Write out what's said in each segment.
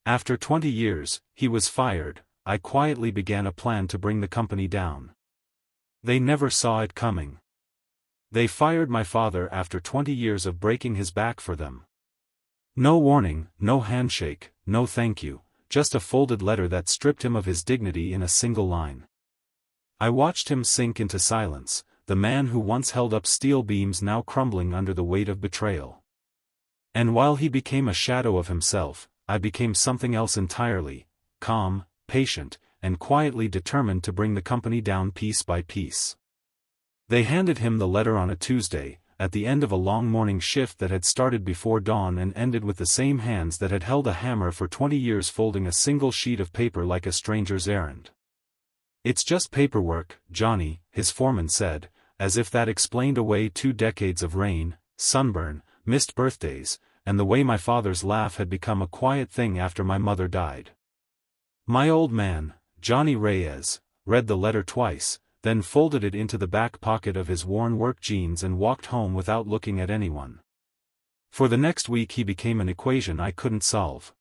After 20 years, he was fired. I quietly began a plan to bring the company down. They never saw it coming. They fired my father after 20 years of breaking his back for them. No warning, no handshake, no thank you, just a folded letter that stripped him of his dignity in a single line. I watched him sink into silence, the man who once held up steel beams now crumbling under the weight of betrayal. And while he became a shadow of himself, I became something else entirely, calm, patient, and quietly determined to bring the company down piece by piece. They handed him the letter on a Tuesday, at the end of a long morning shift that had started before dawn and ended with the same hands that had held a hammer for 20 years folding a single sheet of paper like a stranger's errand. "It's just paperwork, Johnny," his foreman said, as if that explained away 2 decades of rain, sunburn, missed birthdays, and the way my father's laugh had become a quiet thing after my mother died. My old man, Johnny Reyes, read the letter twice, then folded it into the back pocket of his worn work jeans and walked home without looking at anyone. For the next week he became an equation I couldn't solve.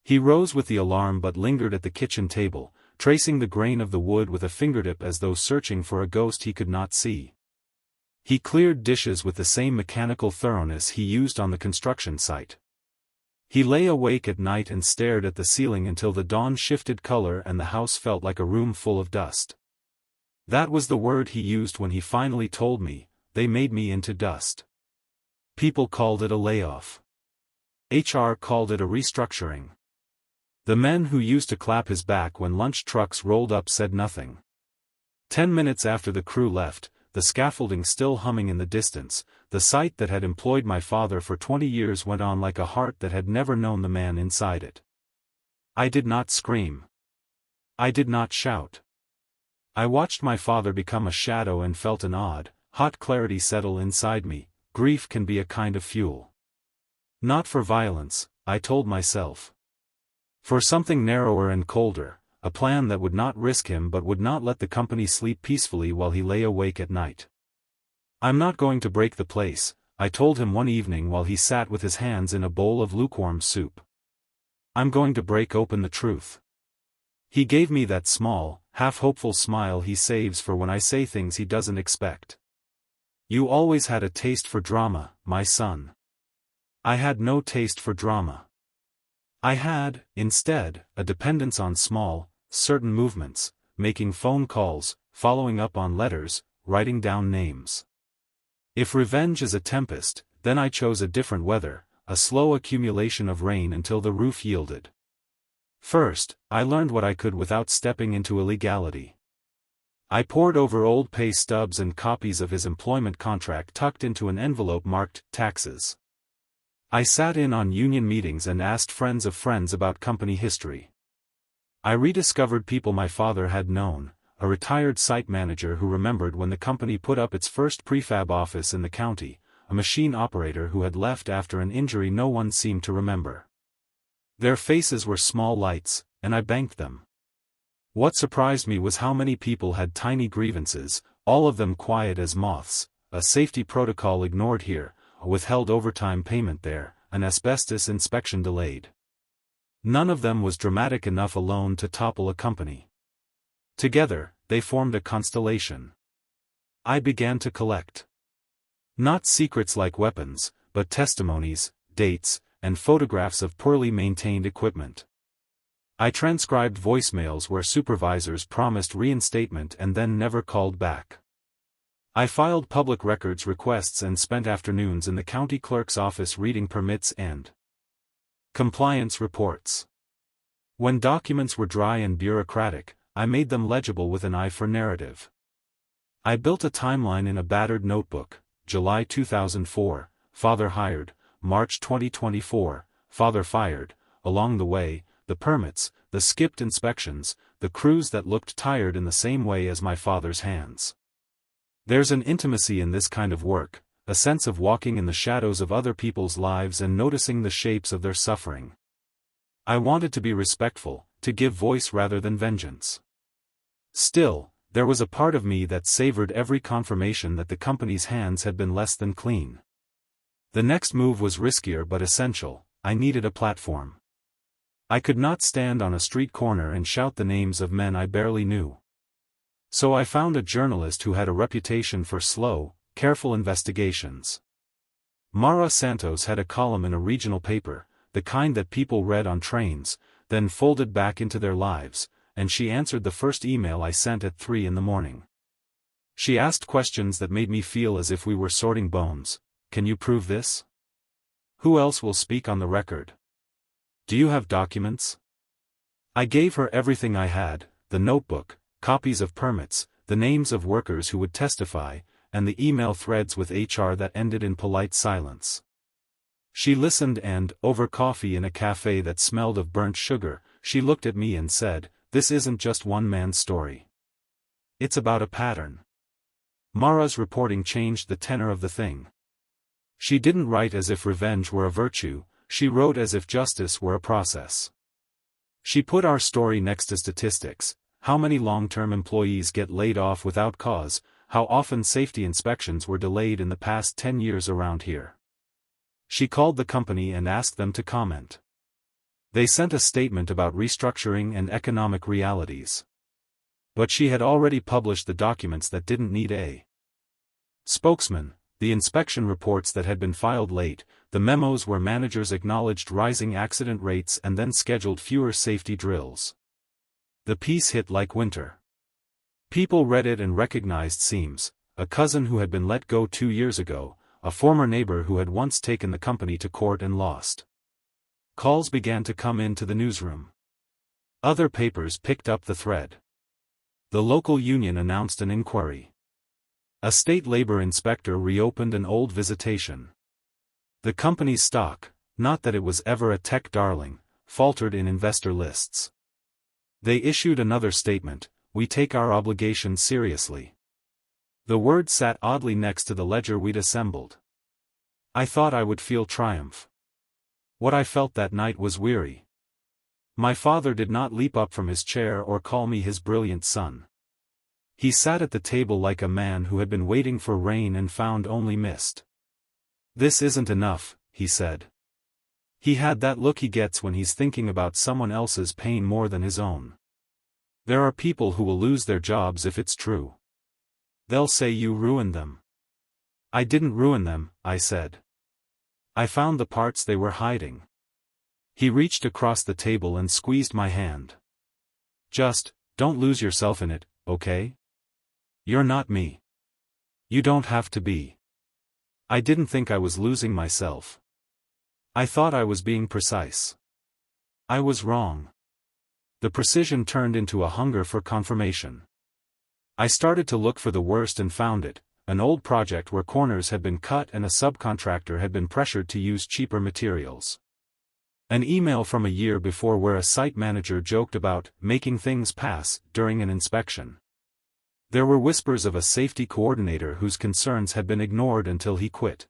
He rose with the alarm but lingered at the kitchen table, tracing the grain of the wood with a fingertip as though searching for a ghost he could not see. He cleared dishes with the same mechanical thoroughness he used on the construction site. He lay awake at night and stared at the ceiling until the dawn shifted color and the house felt like a room full of dust. That was the word he used when he finally told me, "They made me into dust." People called it a layoff. HR called it a restructuring. The men who used to clap his back when lunch trucks rolled up said nothing. 10 minutes after the crew left, the scaffolding still humming in the distance, the site that had employed my father for 20 years went on like a heart that had never known the man inside it. I did not scream. I did not shout. I watched my father become a shadow and felt an odd, hot clarity settle inside me. Grief can be a kind of fuel. Not for violence, I told myself. For something narrower and colder, a plan that would not risk him but would not let the company sleep peacefully while he lay awake at night. "I'm not going to break the place," I told him one evening while he sat with his hands in a bowl of lukewarm soup. "I'm going to break open the truth." He gave me that small, half-hopeful smile he saves for when I say things he doesn't expect. "You always had a taste for drama, my son." I had no taste for drama. I had, instead, a dependence on small, certain movements, making phone calls, following up on letters, writing down names. If revenge is a tempest, then I chose a different weather, a slow accumulation of rain until the roof yielded. First, I learned what I could without stepping into illegality. I pored over old pay stubs and copies of his employment contract tucked into an envelope marked taxes. I sat in on union meetings and asked friends of friends about company history. I rediscovered people my father had known, a retired site manager who remembered when the company put up its first prefab office in the county, a machine operator who had left after an injury no one seemed to remember. Their faces were small lights, and I banked them. What surprised me was how many people had tiny grievances, all of them quiet as moths, a safety protocol ignored here, a withheld overtime payment there, an asbestos inspection delayed. None of them was dramatic enough alone to topple a company. Together, they formed a constellation. I began to collect. Not secrets like weapons, but testimonies, dates, and photographs of poorly maintained equipment. I transcribed voicemails where supervisors promised reinstatement and then never called back. I filed public records requests and spent afternoons in the county clerk's office reading permits and compliance reports. When documents were dry and bureaucratic, I made them legible with an eye for narrative. I built a timeline in a battered notebook: July 2004, father hired; March 2024, father fired; along the way, the permits, the skipped inspections, the crews that looked tired in the same way as my father's hands. There's an intimacy in this kind of work, a sense of walking in the shadows of other people's lives and noticing the shapes of their suffering. I wanted to be respectful, to give voice rather than vengeance. Still, there was a part of me that savored every confirmation that the company's hands had been less than clean. The next move was riskier but essential. I needed a platform. I could not stand on a street corner and shout the names of men I barely knew. So I found a journalist who had a reputation for slow, careful investigations. Mara Santos had a column in a regional paper, the kind that people read on trains, then folded back into their lives, and she answered the first email I sent at 3 in the morning. She asked questions that made me feel as if we were sorting bones. Can you prove this? Who else will speak on the record? Do you have documents? I gave her everything I had, the notebook, copies of permits, the names of workers who would testify, and the email threads with HR that ended in polite silence. She listened and, over coffee in a cafe that smelled of burnt sugar, she looked at me and said, "This isn't just one man's story. It's about a pattern." Mara's reporting changed the tenor of the thing. She didn't write as if revenge were a virtue, she wrote as if justice were a process. She put our story next to statistics: how many long-term employees get laid off without cause, how often safety inspections were delayed in the past 10 years around here. She called the company and asked them to comment. They sent a statement about restructuring and economic realities. But she had already published the documents that didn't need a spokesman, the inspection reports that had been filed late, the memos where managers acknowledged rising accident rates and then scheduled fewer safety drills. The piece hit like winter. People read it and recognized Seams, a cousin who had been let go 2 years ago, a former neighbor who had once taken the company to court and lost. Calls began to come into the newsroom. Other papers picked up the thread. The local union announced an inquiry. A state labor inspector reopened an old visitation. The company's stock, not that it was ever a tech darling, faltered in investor lists. They issued another statement: "We take our obligations seriously." The word sat oddly next to the ledger we'd assembled. I thought I would feel triumph. What I felt that night was weary. My father did not leap up from his chair or call me his brilliant son. He sat at the table like a man who had been waiting for rain and found only mist. "This isn't enough," he said. He had that look he gets when he's thinking about someone else's pain more than his own. There are people who will lose their jobs if it's true. They'll say you ruined them. I didn't ruin them, I said. I found the parts they were hiding. He reached across the table and squeezed my hand. "Just, don't lose yourself in it, okay? You're not me. You don't have to be." I didn't think I was losing myself. I thought I was being precise. I was wrong. The precision turned into a hunger for confirmation. I started to look for the worst and found it: an old project where corners had been cut and a subcontractor had been pressured to use cheaper materials. An email from a year before where a site manager joked about making things pass during an inspection. There were whispers of a safety coordinator whose concerns had been ignored until he quit.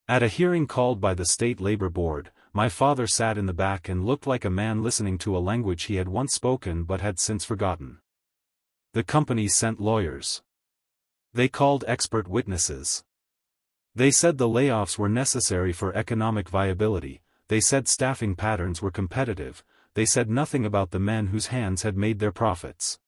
At a hearing called by the State Labor Board, my father sat in the back and looked like a man listening to a language he had once spoken but had since forgotten. The company sent lawyers. They called expert witnesses. They said the layoffs were necessary for economic viability, they said staffing patterns were competitive, they said nothing about the men whose hands had made their profits.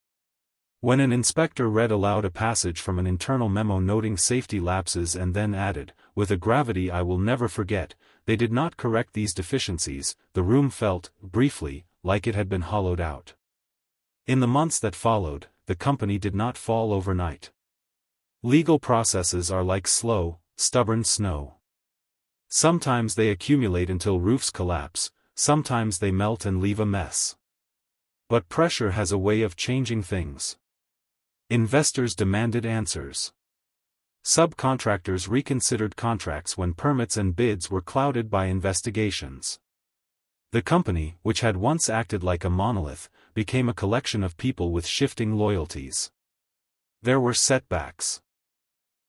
When an inspector read aloud a passage from an internal memo noting safety lapses and then added, with a gravity I will never forget, they did not correct these deficiencies, the room felt, briefly, like it had been hollowed out. In the months that followed, the company did not fall overnight. Legal processes are like slow, stubborn snow. Sometimes they accumulate until roofs collapse, sometimes they melt and leave a mess. But pressure has a way of changing things. Investors demanded answers. Subcontractors reconsidered contracts when permits and bids were clouded by investigations. The company, which had once acted like a monolith, became a collection of people with shifting loyalties. There were setbacks.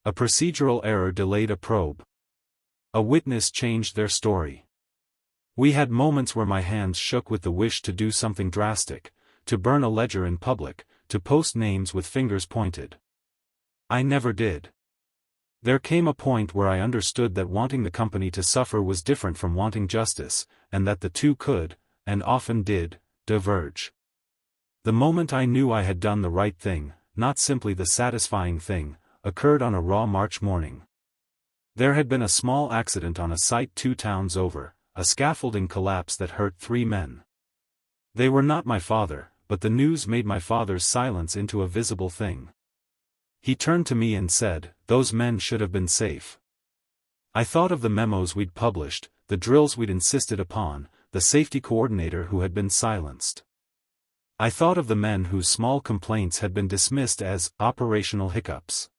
A procedural error delayed a probe. A witness changed their story. We had moments where my hands shook with the wish to do something drastic, to burn a ledger in public, to post names with fingers pointed. I never did. There came a point where I understood that wanting the company to suffer was different from wanting justice, and that the two could, and often did, diverge. The moment I knew I had done the right thing, not simply the satisfying thing, occurred on a raw March morning. There had been a small accident on a site 2 towns over, a scaffolding collapse that hurt 3 men. They were not my father, but the news made my father's silence into a visible thing. He turned to me and said, "Those men should have been safe." I thought of the memos we'd published, the drills we'd insisted upon, the safety coordinator who had been silenced. I thought of the men whose small complaints had been dismissed as operational hiccups.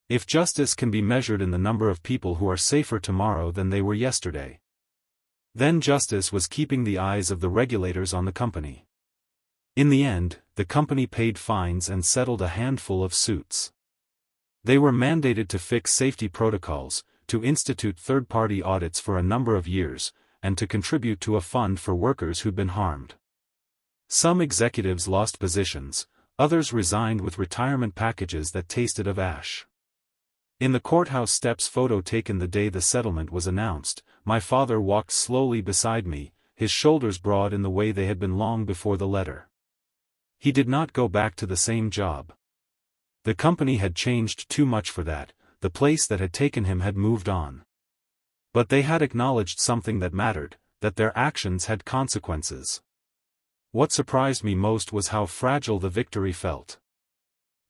If justice can be measured in the number of people who are safer tomorrow than they were yesterday, then justice was keeping the eyes of the regulators on the company. In the end, the company paid fines and settled a handful of suits. They were mandated to fix safety protocols, to institute third-party audits for a number of years, and to contribute to a fund for workers who'd been harmed. Some executives lost positions, others resigned with retirement packages that tasted of ash. In the courthouse steps photo taken the day the settlement was announced, my father walked slowly beside me, his shoulders broad in the way they had been long before the letter. He did not go back to the same job. The company had changed too much for that, the place that had taken him had moved on. But they had acknowledged something that mattered, that their actions had consequences. What surprised me most was how fragile the victory felt.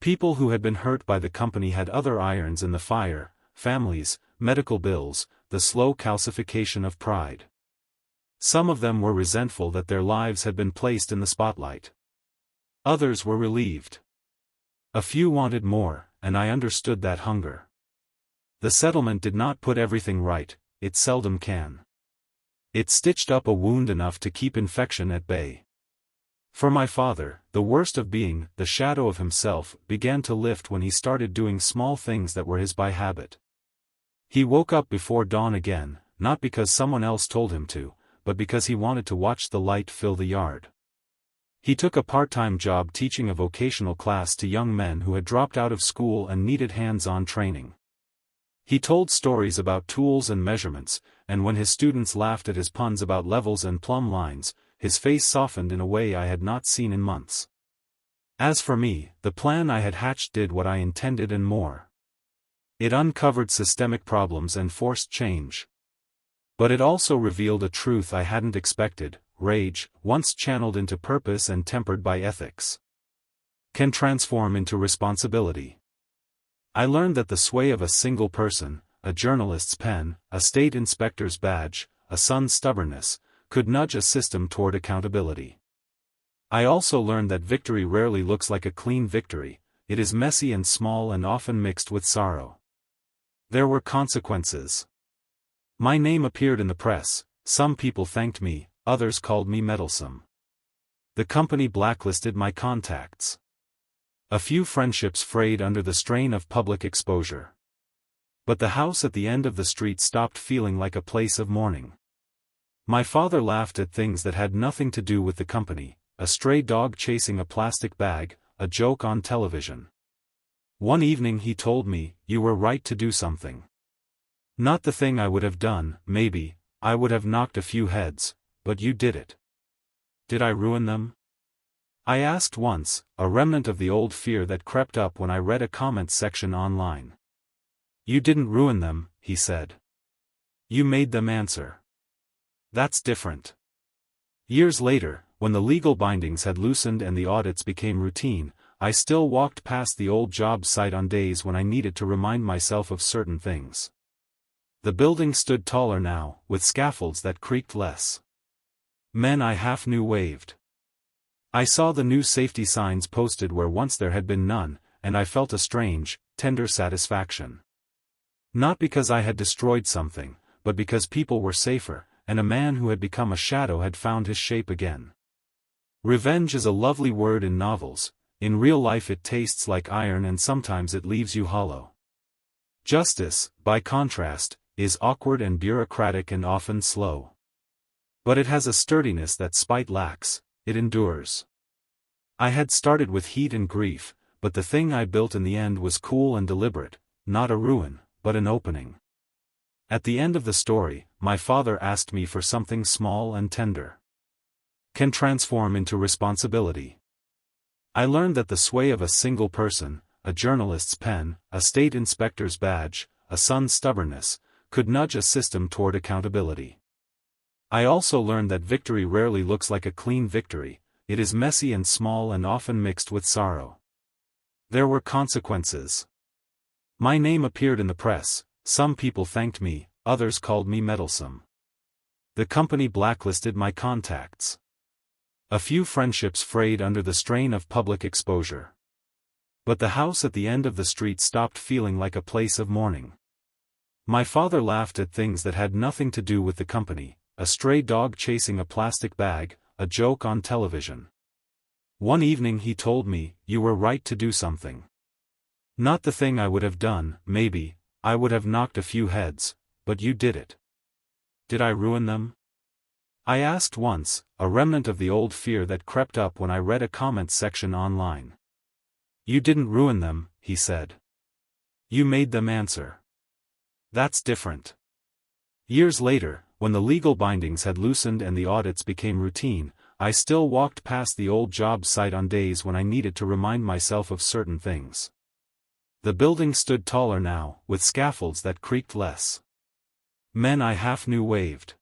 People who had been hurt by the company had other irons in the fire: families, medical bills, the slow calcification of pride. Some of them were resentful that their lives had been placed in the spotlight. Others were relieved. A few wanted more, and I understood that hunger. The settlement did not put everything right, it seldom can. It stitched up a wound enough to keep infection at bay. For my father, the worst of being the shadow of himself began to lift when he started doing small things that were his by habit. He woke up before dawn again, not because someone else told him to, but because he wanted to watch the light fill the yard. He took a part-time job teaching a vocational class to young men who had dropped out of school and needed hands-on training. He told stories about tools and measurements, and when his students laughed at his puns about levels and plumb lines, his face softened in a way I had not seen in months. As for me, the plan I had hatched did what I intended and more. It uncovered systemic problems and forced change. But it also revealed a truth I hadn't expected: rage, once channeled into purpose and tempered by ethics, can transform into responsibility. I learned that the sway of a single person, a journalist's pen, a state inspector's badge, a son's stubbornness, could nudge a system toward accountability. I also learned that victory rarely looks like a clean victory, it is messy and small and often mixed with sorrow. There were consequences. My name appeared in the press, some people thanked me, others called me meddlesome. The company blacklisted my contacts. A few friendships frayed under the strain of public exposure. But the house at the end of the street stopped feeling like a place of mourning. My father laughed at things that had nothing to do with the company: a stray dog chasing a plastic bag, a joke on television. One evening he told me, "You were right to do something. Not the thing I would have done, maybe, I would have knocked a few heads, but you did it." Did I ruin them? I asked once, a remnant of the old fear that crept up when I read a comments section online. "You didn't ruin them," he said. "You made them answer." That's different. Years later, when the legal bindings had loosened and the audits became routine, I still walked past the old job site on days when I needed to remind myself of certain things. The building stood taller now, with scaffolds that creaked less. Men I half knew waved. I saw the new safety signs posted where once there had been none, and I felt a strange, tender satisfaction. Not because I had destroyed something, but because people were safer, and a man who had become a shadow had found his shape again. Revenge is a lovely word in novels, in real life it tastes like iron and sometimes it leaves you hollow. Justice, by contrast, is awkward and bureaucratic and often slow. But it has a sturdiness that spite lacks, it endures. I had started with heat and grief, but the thing I built in the end was cool and deliberate, not a ruin, but an opening. At the end of the story, my father asked me for something small and tender. can transform into responsibility. I learned that the sway of a single person, a journalist's pen, a state inspector's badge, a son's stubbornness, could nudge a system toward accountability. I also learned that victory rarely looks like a clean victory, it is messy and small and often mixed with sorrow. There were consequences. My name appeared in the press, some people thanked me, others called me meddlesome. The company blacklisted my contacts. A few friendships frayed under the strain of public exposure. But the house at the end of the street stopped feeling like a place of mourning. My father laughed at things that had nothing to do with the company, a stray dog chasing a plastic bag, a joke on television. One evening he told me, "You were right to do something. Not the thing I would have done, maybe, I would have knocked a few heads, but you did it." Did I ruin them? I asked once, a remnant of the old fear that crept up when I read a comments section online. "You didn't ruin them," he said. "You made them answer." That's different. Years later, when the legal bindings had loosened and the audits became routine, I still walked past the old job site on days when I needed to remind myself of certain things. The building stood taller now, with scaffolds that creaked less. Men I half knew waved.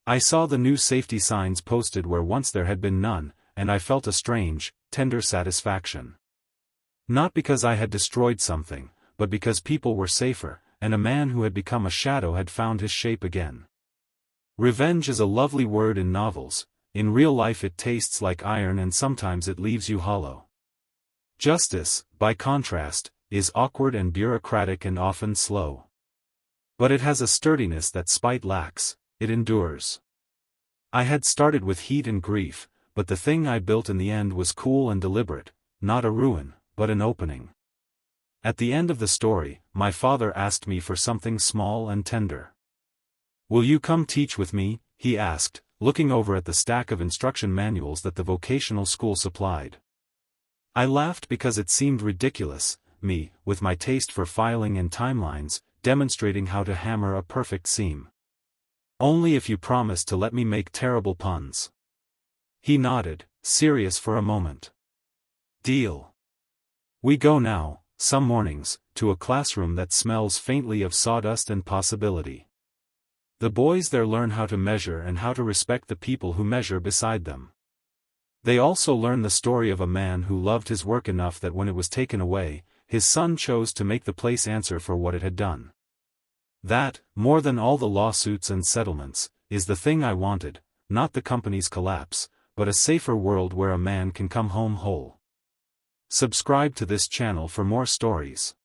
I saw the new safety signs posted where once there had been none, and I felt a strange, tender satisfaction. Not because I had destroyed something, but because people were safer, and a man who had become a shadow had found his shape again. Revenge is a lovely word in novels, in real life it tastes like iron and sometimes it leaves you hollow. Justice, by contrast, is awkward and bureaucratic and often slow. But it has a sturdiness that spite lacks, it endures. I had started with heat and grief, but the thing I built in the end was cool and deliberate, not a ruin, but an opening. At the end of the story, my father asked me for something small and tender. "Will you come teach with me?" he asked, looking over at the stack of instruction manuals that the vocational school supplied. I laughed because it seemed ridiculous, me, with my taste for filing and timelines, demonstrating how to hammer a perfect seam. "Only if you promise to let me make terrible puns." He nodded, serious for a moment. "Deal." We go now, some mornings, to a classroom that smells faintly of sawdust and possibility. The boys there learn how to measure and how to respect the people who measure beside them. They also learn the story of a man who loved his work enough that when it was taken away, his son chose to make the place answer for what it had done. That, more than all the lawsuits and settlements, is the thing I wanted, not the company's collapse, but a safer world where a man can come home whole. Subscribe to this channel for more stories.